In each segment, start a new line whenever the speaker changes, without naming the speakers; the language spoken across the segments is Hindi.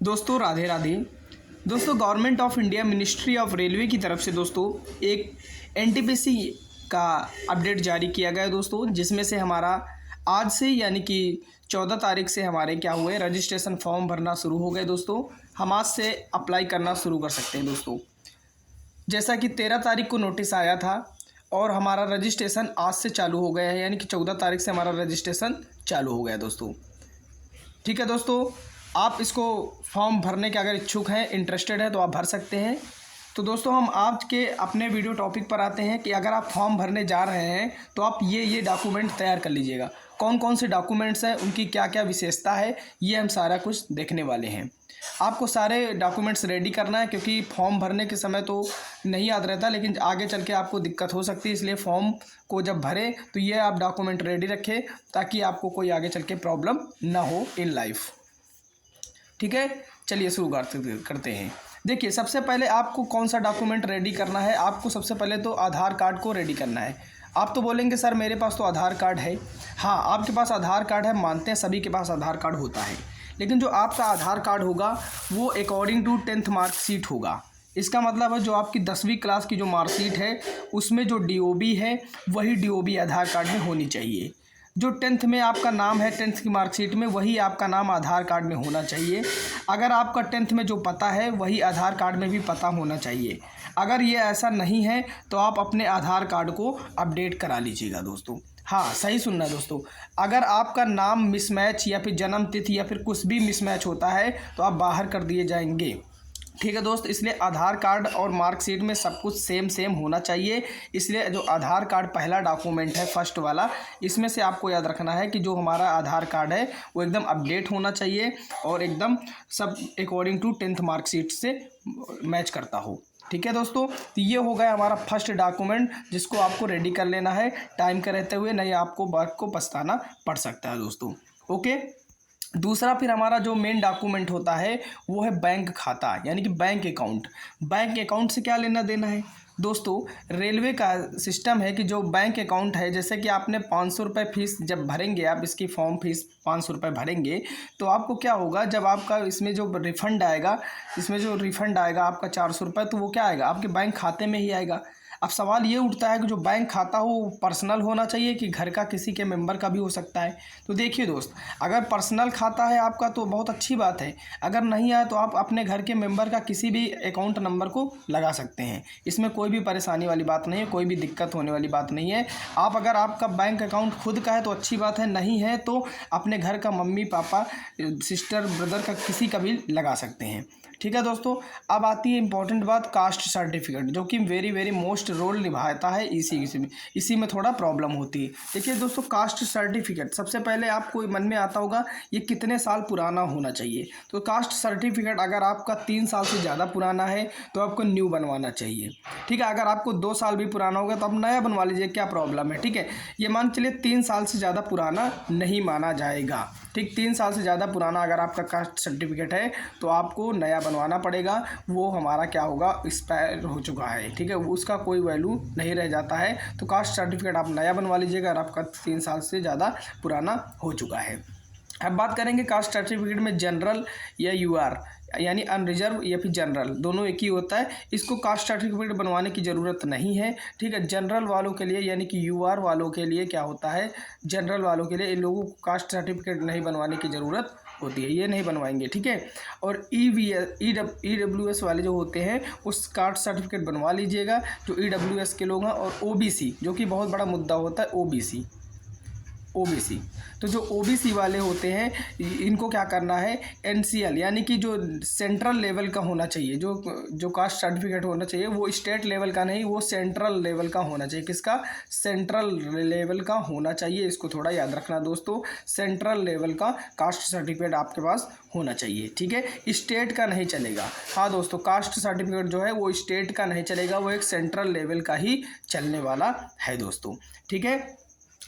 दोस्तों राधे राधे। दोस्तों government of India ministry of railway की तरफ से दोस्तों एक एनटीपीसी का अपडेट जारी किया गया है दोस्तों, जिसमें से हमारा आज से यानी कि 14 तारीख से हमारे क्या हुए रजिस्ट्रेशन फॉर्म भरना शुरू हो गए दोस्तों। हम आज से अप्लाई करना शुरू कर सकते हैं दोस्तों। जैसा कि 13 तारीख को नोटिस आया था और हमारा रजिस्ट्रेशन आज से चालू हो गया है, यानी कि 14 तारीख से हमारा रजिस्ट्रेशन चालू हो गया दोस्तों। ठीक है दोस्तों, आप इसको फॉर्म भरने के अगर इच्छुक हैं, इंटरेस्टेड है तो आप भर सकते हैं। तो दोस्तों हम आज के अपने वीडियो टॉपिक पर आते हैं कि अगर आप फॉर्म भरने जा रहे हैं तो आप ये डॉक्यूमेंट तैयार कर लीजिएगा। कौन कौन से डॉक्यूमेंट्स हैं, उनकी क्या क्या विशेषता है, ये हम सारा कुछ देखने वाले हैं। आपको सारे डॉक्यूमेंट्स रेडी करना है, क्योंकि फॉर्म भरने के समय तो नहीं याद रहता, लेकिन आगे चल के आपको दिक्कत हो सकती है। इसलिए फॉर्म को जब भरें तो ये आप डॉक्यूमेंट रेडी रखें, ताकि आपको कोई आगे चल के प्रॉब्लम ना हो इन लाइफ। ठीक है, चलिए शुरू करते हैं। देखिए, सबसे पहले आपको कौन सा डॉक्यूमेंट रेडी करना है। आपको सबसे पहले तो आधार कार्ड को रेडी करना है। आप तो बोलेंगे सर मेरे पास तो आधार कार्ड है। हाँ, आपके पास आधार कार्ड है, मानते हैं सभी के पास आधार कार्ड होता है, लेकिन जो आपका आधार कार्ड होगा वो अकॉर्डिंग टू 10th मार्कशीट होगा। इसका मतलब है जो आपकी 10वीं क्लास की जो मार्कशीट है उसमें जो DOB है वही DOB आधार कार्ड में होनी चाहिए। जो 10th में आपका नाम है 10th की मार्कशीट में, वही आपका नाम आधार कार्ड में होना चाहिए। अगर आपका 10th में जो पता है वही आधार कार्ड में भी पता होना चाहिए। अगर ये ऐसा नहीं है तो आप अपने आधार कार्ड को अपडेट करा लीजिएगा दोस्तों। हाँ, सही सुनना दोस्तों, अगर आपका नाम मिसमैच या फिर जन्म तिथि या फिर कुछ भी मिसमैच होता है तो आप बाहर कर दिए जाएंगे। ठीक है दोस्त, इसलिए आधार कार्ड और मार्कशीट में सब कुछ सेम होना चाहिए। इसलिए जो आधार कार्ड पहला डॉक्यूमेंट है, फर्स्ट वाला, इसमें से आपको याद रखना है कि जो हमारा आधार कार्ड है वो एकदम अपडेट होना चाहिए और एकदम सब अकॉर्डिंग टू 10th मार्कशीट से मैच करता हो। ठीक है दोस्तों, तो ये हो गया हमारा फर्स्ट डॉक्यूमेंट, जिसको आपको रेडी कर लेना है टाइम के रहते हुए, नहीं आपको वर्क को पछताना पड़ सकता है दोस्तों। ओके, दूसरा फिर हमारा जो मेन डॉक्यूमेंट होता है वो है बैंक खाता, यानी कि बैंक अकाउंट। बैंक अकाउंट से क्या लेना देना है दोस्तों। रेलवे का सिस्टम है कि जो बैंक अकाउंट है, जैसे कि आपने 500 रुपये फीस जब भरेंगे, आप इसकी फॉर्म फीस 500 रुपये भरेंगे, तो आपको क्या होगा, जब आपका इसमें जो रिफ़ंड आएगा आपका 400 रुपये, तो वो क्या आएगा, आपके बैंक खाते में ही आएगा। अब सवाल ये उठता है कि जो बैंक खाता हो वो पर्सनल होना चाहिए कि घर का किसी के मेंबर का भी हो सकता है। तो देखिए दोस्त, अगर पर्सनल खाता है आपका तो बहुत अच्छी बात है, अगर नहीं है तो आप अपने घर के मेंबर का किसी भी अकाउंट नंबर को लगा सकते हैं। इसमें कोई भी परेशानी वाली बात नहीं है, कोई भी दिक्कत होने वाली बात नहीं है। आप अगर आपका बैंक अकाउंट खुद का है तो अच्छी बात है, नहीं है तो अपने घर का मम्मी पापा सिस्टर ब्रदर का किसी का भी लगा सकते हैं। ठीक है दोस्तों, अब आती है इंपॉर्टेंट बात, कास्ट सर्टिफिकेट, जो कि वेरी मोस्ट रोल निभाता है इसी में थोड़ा प्रॉब्लम होती है। देखिए दोस्तों, कास्ट सर्टिफिकेट सबसे पहले आपको मन में आता होगा ये कितने साल पुराना होना चाहिए। तो कास्ट सर्टिफिकेट अगर आपका 3 साल से ज़्यादा पुराना है तो आपको न्यू बनवाना चाहिए। ठीक है, अगर आपको 2 साल भी पुराना होगा तो आप नया बनवा लीजिए, क्या प्रॉब्लम है। ठीक है, ये मान चलिए 3 साल से ज़्यादा पुराना नहीं माना जाएगा। ठीक, 3 साल से ज़्यादा पुराना अगर आपका कास्ट सर्टिफिकेट है तो आपको नया बनवाना पड़ेगा। वो हमारा क्या होगा, एक्सपायर हो चुका है। ठीक है, उसका कोई वैल्यू नहीं रह जाता है। तो कास्ट सर्टिफिकेट आप नया बनवा लीजिएगा अगर आपका 3 साल से ज़्यादा पुराना हो चुका है। अब बात करेंगे कास्ट सर्टिफिकेट में जनरल या UR, यानी अनरिजर्व या फिर जनरल, दोनों एक ही होता है। इसको कास्ट सर्टिफिकेट बनवाने की ज़रूरत नहीं है। ठीक है, जनरल वालों के लिए यानी कि UR वालों के लिए क्या होता है, जनरल वालों के लिए इन लोगों को कास्ट सर्टिफिकेट नहीं बनवाने की ज़रूरत होती है, ये नहीं बनवाएंगे। ठीक है, और EWS वाले जो होते हैं उस कास्ट सर्टिफिकेट बनवा लीजिएगा, जो EWS के लोग हैं। और OBC, जो कि बहुत बड़ा मुद्दा होता है, OBC, तो जो OBC वाले होते हैं इनको क्या करना है, NCL यानी कि जो सेंट्रल लेवल का होना चाहिए, जो कास्ट सर्टिफिकेट होना चाहिए वो स्टेट लेवल का नहीं, वो सेंट्रल लेवल का होना चाहिए। किसका, सेंट्रल लेवल का होना चाहिए। इसको थोड़ा याद रखना दोस्तों, सेंट्रल लेवल का कास्ट सर्टिफिकेट आपके पास होना चाहिए। ठीक है, स्टेट का नहीं चलेगा। हाँ दोस्तों, कास्ट सर्टिफिकेट जो है वो स्टेट का नहीं चलेगा, वो एक सेंट्रल लेवल का ही चलने वाला है दोस्तों। ठीक है,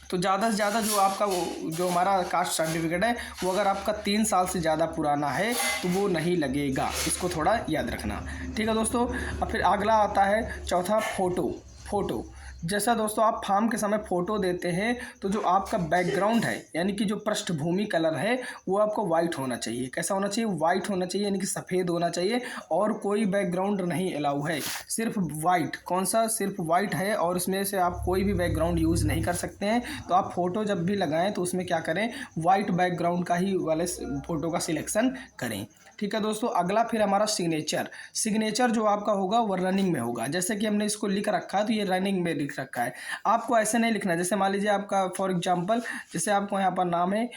तो ज़्यादा से ज़्यादा जो आपका जो हमारा कास्ट सर्टिफिकेट है वो अगर आपका 3 साल से ज़्यादा पुराना है तो वो नहीं लगेगा, इसको थोड़ा याद रखना। ठीक है दोस्तों, अब फिर अगला आता है चौथा, फ़ोटो। जैसा दोस्तों आप फॉर्म के समय फ़ोटो देते हैं तो जो आपका बैकग्राउंड है यानी कि जो पृष्ठभूमि कलर है वो आपको वाइट होना चाहिए। कैसा होना चाहिए? वाइट होना चाहिए, यानी कि सफ़ेद होना चाहिए और कोई बैकग्राउंड नहीं अलाउ है, सिर्फ वाइट। कौन सा? सिर्फ वाइट है और उसमें से आप कोई भी बैकग्राउंड यूज़ नहीं कर सकते हैं। तो आप फ़ोटो जब भी लगाएं तो उसमें क्या करें, वाइट बैकग्राउंड का ही वाले फ़ोटो का सिलेक्शन करें। ठीक है दोस्तों, अगला फिर हमारा सिग्नेचर जो आपका होगा वो रनिंग में होगा। जैसे कि हमने इसको लिख रखा है तो ये रनिंग में लिख रखा है। आपको ऐसे नहीं लिखना, जैसे मान लीजिए आपका फॉर एग्जांपल जैसे आपको यहाँ पर नाम है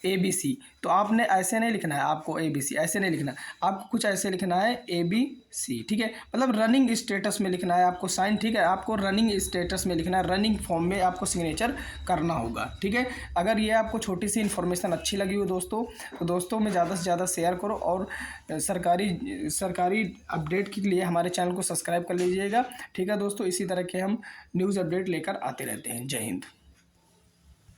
ABC, तो आपने ऐसे नहीं लिखना है, आपको ABC ऐसे नहीं लिखना, आपको कुछ ऐसे लिखना है ABC। ठीक है, मतलब रनिंग स्टेटस में लिखना है आपको साइन। ठीक है, आपको रनिंग स्टेटस में लिखना है, रनिंग फॉर्म में आपको सिग्नेचर करना होगा। ठीक है, अगर ये आपको छोटी सी इन्फॉर्मेशन अच्छी लगी हो दोस्तों तो दोस्तों में ज़्यादा से ज़्यादा शेयर करो और सरकारी अपडेट के लिए हमारे चैनल को सब्सक्राइब कर लीजिएगा। ठीक है दोस्तों, इसी तरह के हम न्यूज़ अपडेट लेकर आते रहते हैं। जय हिंद।